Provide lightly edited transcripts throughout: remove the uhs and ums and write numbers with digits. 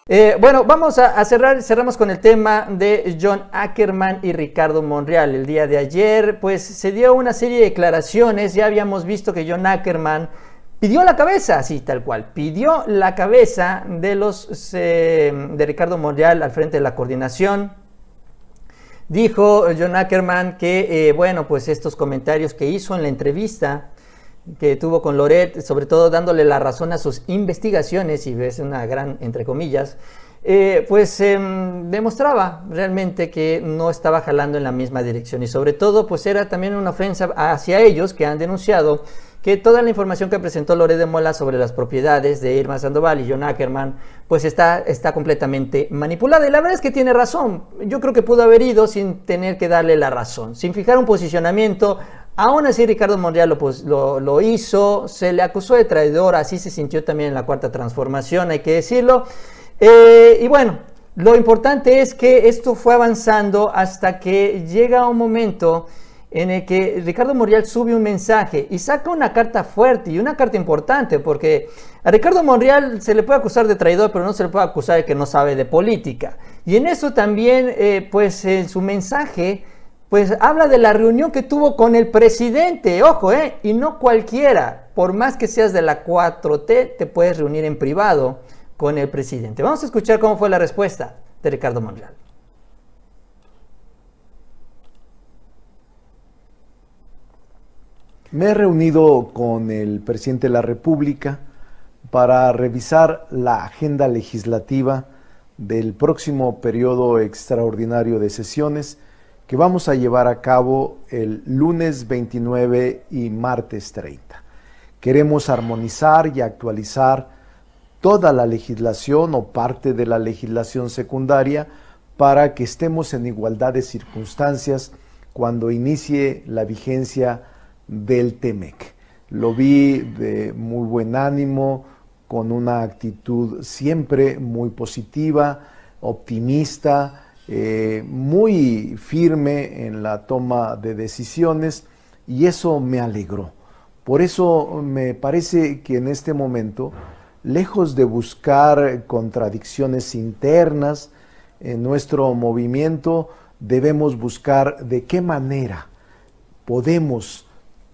Bueno, vamos a cerramos con el tema de John Ackerman y Ricardo Monreal. El día de ayer, pues se dio una serie de declaraciones. Ya habíamos visto que John Ackerman pidió la cabeza, así tal cual, pidió la cabeza de Ricardo Monreal al frente de la coordinación. Dijo John Ackerman que, bueno, pues estos comentarios que hizo en la entrevista que tuvo con Loret, sobre todo dándole la razón a sus investigaciones, y es una gran entre comillas, demostraba realmente que no estaba jalando en la misma dirección, y sobre todo pues era también una ofensa hacia ellos, que han denunciado que toda la información que presentó Loret de Mola sobre las propiedades de Irma Sandoval y John Ackerman pues está completamente manipulada, y la verdad es que tiene razón. Yo creo que pudo haber ido sin tener que darle la razón, sin fijar un posicionamiento. Aún así Ricardo Monreal lo hizo, se le acusó de traidor, así se sintió también en la Cuarta Transformación, hay que decirlo. Y bueno, lo importante es que esto fue avanzando hasta que llega un momento en el que Ricardo Monreal sube un mensaje y saca una carta fuerte y una carta importante, porque a Ricardo Monreal se le puede acusar de traidor, pero no se le puede acusar de que no sabe de política. Y en eso también, en su mensaje, pues habla de la reunión que tuvo con el presidente, ojo, y no cualquiera, por más que seas de la 4T, te puedes reunir en privado con el presidente. Vamos a escuchar cómo fue la respuesta de Ricardo Monreal. Me he reunido con el presidente de la República para revisar la agenda legislativa del próximo periodo extraordinario de sesiones que vamos a llevar a cabo el lunes 29 y martes 30. Queremos armonizar y actualizar toda la legislación o parte de la legislación secundaria para que estemos en igualdad de circunstancias cuando inicie la vigencia del TEMEC. Lo vi de muy buen ánimo, con una actitud siempre muy positiva, optimista, muy firme en la toma de decisiones, y eso me alegró. Por eso me parece que en este momento, lejos de buscar contradicciones internas en nuestro movimiento, debemos buscar de qué manera podemos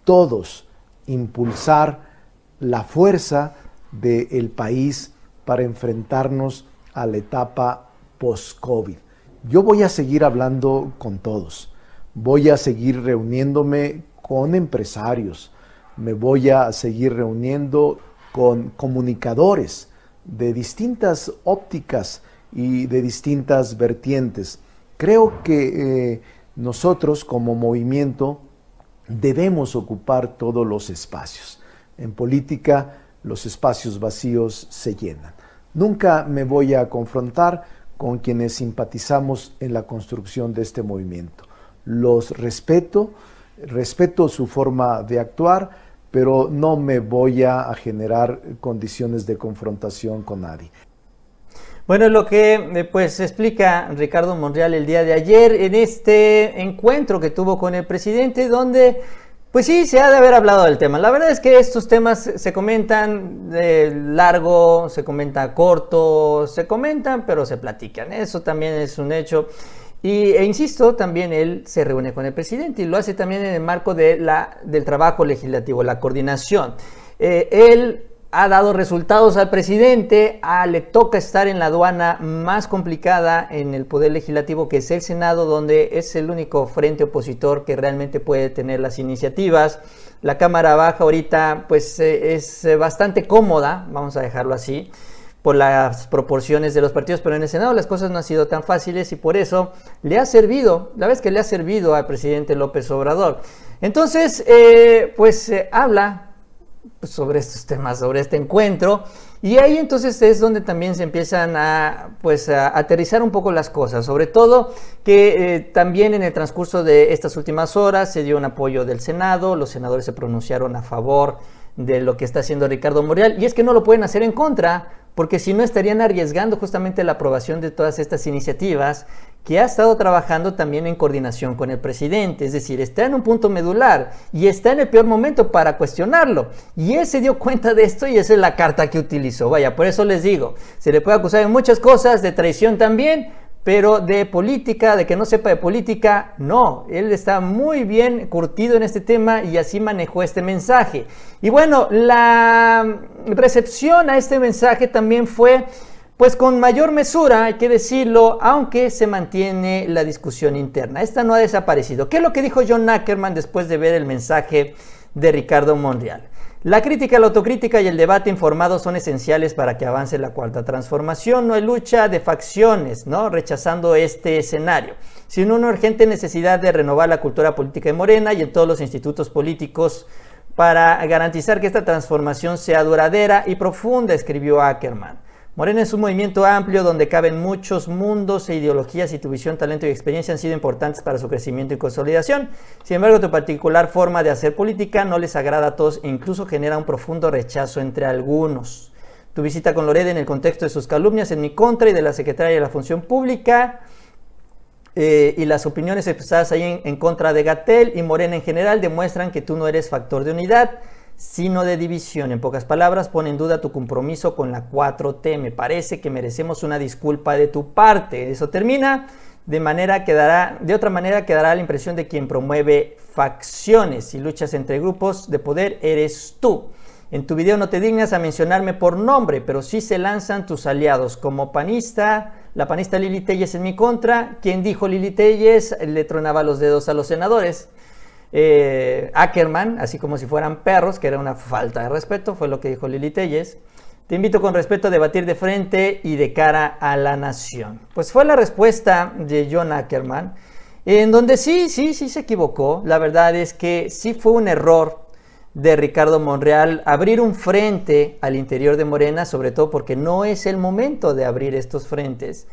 todos impulsar la fuerza del país para enfrentarnos a la etapa post-COVID. Yo voy a seguir hablando con todos, voy a seguir reuniéndome con empresarios, me voy a seguir reuniendo con comunicadores de distintas ópticas y de distintas vertientes. Creo que nosotros como movimiento debemos ocupar todos los espacios. En política, los espacios vacíos se llenan. Nunca me voy a confrontar con quienes simpatizamos en la construcción de este movimiento. Los respeto su forma de actuar, pero no me voy a generar condiciones de confrontación con nadie. Bueno, lo que pues explica Ricardo Monreal el día de ayer en este encuentro que tuvo con el presidente, donde pues sí, se ha de haber hablado del tema. La verdad es que estos temas se comentan largo, se comenta corto, se comentan, pero se platican. Eso también es un hecho. Insisto, también él se reúne con el presidente y lo hace también en el marco del trabajo legislativo, la coordinación. Él ha dado resultados al presidente, le toca estar en la aduana más complicada en el Poder Legislativo, que es el Senado, donde es el único frente opositor que realmente puede tener las iniciativas. La Cámara Baja ahorita pues es bastante cómoda, vamos a dejarlo así, por las proporciones de los partidos, pero en el Senado las cosas no han sido tan fáciles y por eso le ha servido, la vez que le ha servido al presidente López Obrador. Entonces, habla sobre estos temas, sobre este encuentro, y ahí entonces es donde también se empiezan a aterrizar un poco las cosas, sobre todo que también en el transcurso de estas últimas horas se dio un apoyo del Senado, los senadores se pronunciaron a favor de lo que está haciendo Ricardo Monreal, y es que no lo pueden hacer en contra, porque si no estarían arriesgando justamente la aprobación de todas estas iniciativas que ha estado trabajando también en coordinación con el presidente, es decir, está en un punto medular y está en el peor momento para cuestionarlo. Y él se dio cuenta de esto y esa es la carta que utilizó. Vaya, por eso les digo, se le puede acusar de muchas cosas, de traición también, pero de política, de que no sepa de política, no. Él está muy bien curtido en este tema y así manejó este mensaje. Y bueno, la recepción a este mensaje también fue pues con mayor mesura, hay que decirlo, aunque se mantiene la discusión interna. Esta no ha desaparecido. ¿Qué es lo que dijo John Ackerman después de ver el mensaje de Ricardo Monreal? La crítica, la autocrítica y el debate informado son esenciales para que avance la cuarta transformación. No hay lucha de facciones, ¿no? Rechazando este escenario, sino una urgente necesidad de renovar la cultura política de Morena y en todos los institutos políticos para garantizar que esta transformación sea duradera y profunda, escribió Ackerman. Morena es un movimiento amplio donde caben muchos mundos e ideologías y tu visión, talento y experiencia han sido importantes para su crecimiento y consolidación. Sin embargo, tu particular forma de hacer política no les agrada a todos e incluso genera un profundo rechazo entre algunos. Tu visita con Loret en el contexto de sus calumnias en mi contra y de la secretaria de la Función Pública y las opiniones expresadas ahí en contra de Gatell y Morena en general demuestran que tú no eres factor de unidad, sino de división. En pocas palabras, pone en duda tu compromiso con la 4T. Me parece que merecemos una disculpa de tu parte. Eso termina, de otra manera quedará la impresión de quien promueve facciones. Si luchas entre grupos de poder, eres tú. En tu video no te dignas a mencionarme por nombre, pero sí se lanzan tus aliados. Como panista, la panista Lili Téllez en mi contra. Quien dijo Lili Téllez le tronaba los dedos a los senadores. Ackerman, así como si fueran perros, que era una falta de respeto, fue lo que dijo Lili Téllez. Te invito con respeto a debatir de frente y de cara a la nación. Pues fue la respuesta de John Ackerman, en donde sí se equivocó. La verdad es que sí fue un error de Ricardo Monreal abrir un frente al interior de Morena, sobre todo porque no es el momento de abrir estos frentes.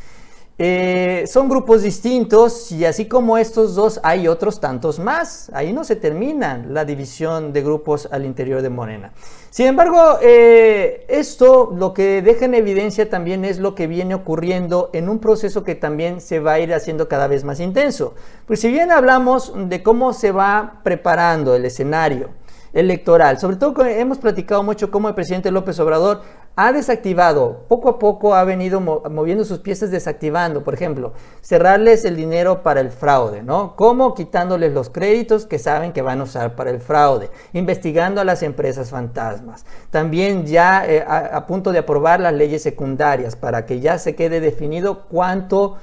Son grupos distintos y así como estos dos hay otros tantos más. Ahí no se termina la división de grupos al interior de Morena. Sin embargo, esto lo que deja en evidencia también es lo que viene ocurriendo en un proceso que también se va a ir haciendo cada vez más intenso. Pues si bien hablamos de cómo se va preparando el escenario electoral, sobre todo hemos platicado mucho cómo el presidente López Obrador ha desactivado, poco a poco ha venido moviendo sus piezas, desactivando, por ejemplo, cerrarles el dinero para el fraude, ¿no? Como quitándoles los créditos que saben que van a usar para el fraude, investigando a las empresas fantasmas. También ya a punto de aprobar las leyes secundarias para que ya se quede definido cuántos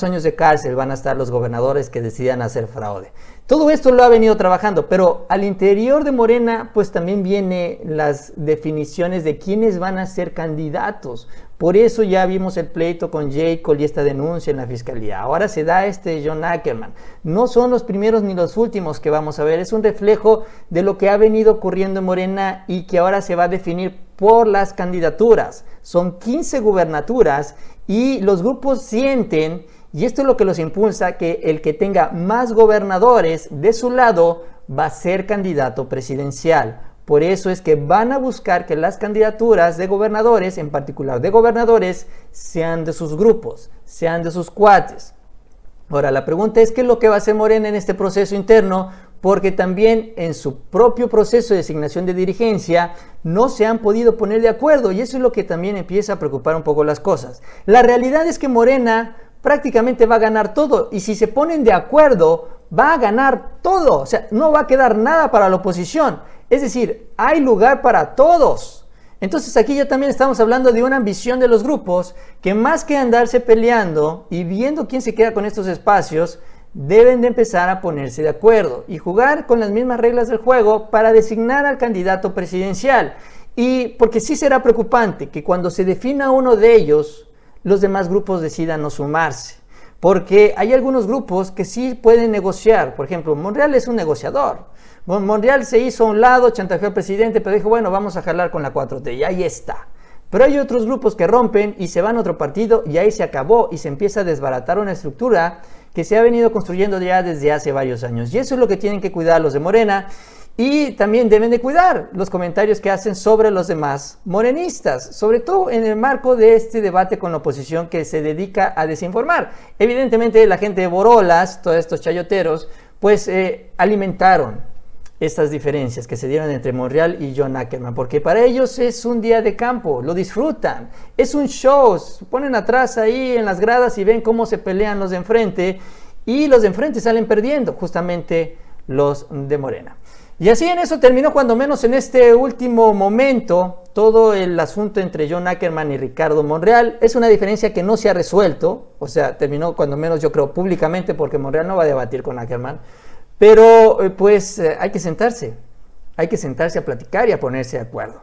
años de cárcel van a estar los gobernadores que decidan hacer fraude. Todo esto lo ha venido trabajando, pero al interior de Morena pues también vienen las definiciones de quiénes van a ser candidatos. Por eso ya vimos el pleito con Jacob y esta denuncia en la fiscalía. Ahora se da John Ackerman. No son los primeros ni los últimos que vamos a ver. Es un reflejo de lo que ha venido ocurriendo en Morena y que ahora se va a definir por las candidaturas. Son 15 gubernaturas y los grupos sienten, y esto es lo que los impulsa, que el que tenga más gobernadores de su lado va a ser candidato presidencial. Por eso es que van a buscar que las candidaturas de gobernadores, en particular de gobernadores, sean de sus grupos, sean de sus cuates. Ahora, la pregunta es qué es lo que va a hacer Morena en este proceso interno, porque también en su propio proceso de designación de dirigencia no se han podido poner de acuerdo, y eso es lo que también empieza a preocupar un poco las cosas. La realidad es que Morena prácticamente va a ganar todo, y si se ponen de acuerdo, va a ganar todo, o sea, no va a quedar nada para la oposición, es decir, hay lugar para todos. Entonces aquí ya también estamos hablando de una ambición de los grupos, que más que andarse peleando y viendo quién se queda con estos espacios, deben de empezar a ponerse de acuerdo y jugar con las mismas reglas del juego para designar al candidato presidencial. Y porque sí será preocupante que cuando se defina uno de ellos, los demás grupos decidan no sumarse, porque hay algunos grupos que sí pueden negociar. Por ejemplo, Monreal es un negociador. Monreal se hizo a un lado, chantajeó al presidente, pero dijo, bueno, vamos a jalar con la 4T, y ahí está. Pero hay otros grupos que rompen y se van a otro partido, y ahí se acabó, y se empieza a desbaratar una estructura que se ha venido construyendo ya desde hace varios años. Y eso es lo que tienen que cuidar los de Morena. Y también deben de cuidar los comentarios que hacen sobre los demás morenistas, sobre todo en el marco de este debate con la oposición que se dedica a desinformar. Evidentemente la gente de Borolas, todos estos chayoteros, pues alimentaron estas diferencias que se dieron entre Monreal y John Ackerman, porque para ellos es un día de campo, lo disfrutan, es un show, se ponen atrás ahí en las gradas y ven cómo se pelean los de enfrente, y los de enfrente salen perdiendo, justamente los de Morena. Y así en eso terminó, cuando menos en este último momento, todo el asunto entre John Ackerman y Ricardo Monreal. Es una diferencia que no se ha resuelto, o sea, terminó cuando menos yo creo públicamente, porque Monreal no va a debatir con Ackerman, pero pues hay que sentarse a platicar y a ponerse de acuerdo.